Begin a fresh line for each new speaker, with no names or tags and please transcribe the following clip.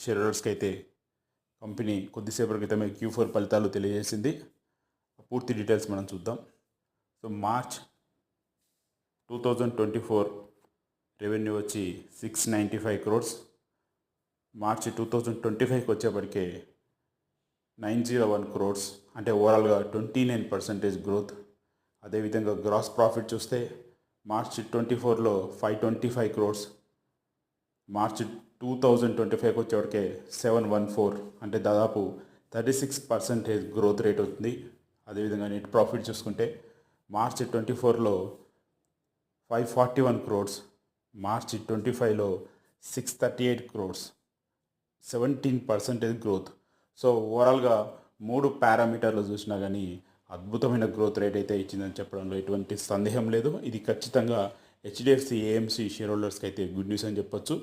Share హోల్డర్స్కి అయితే company కొద్దిసేపటి క్రితమే Q4 ఫలితాలు తెలియజేసింది. పూర్తి డీటెయిల్స్ మనం చూద్దాం. సో మార్చ్ 2024 రెవెన్యూ వచ్చి 695 crores. మార్చి 2025కి వచ్చేప్పటికే 901 crores, అంటే ఓవరాల్గా 29% గ్రోత్. అదేవిధంగా గ్రాస్ ప్రాఫిట్ చూస్తే మార్చి 24లో 525 crores, మార్చి 2025కి వచ్చేప్పటికే 714, అంటే దాదాపు 36% గ్రోత్ రేట్ అవుతుంది. అదేవిధంగా నెట్ ప్రాఫిట్ చూసుకుంటే మార్చి 24లో 541 crores, మార్చి 25లో 638 crores, 17% గ్రోత్. సో ఓవరాల్గా 3 పారామీటర్లు చూసినా కానీ అద్భుతమైన గ్రోత్ రేట్ అయితే ఇచ్చిందని చెప్పడంలో ఎటువంటి సందేహం లేదు. ఇది ఖచ్చితంగా HDFC AMC షేర్ హోల్డర్స్కి అయితే గుడ్ న్యూస్ అని చెప్పొచ్చు.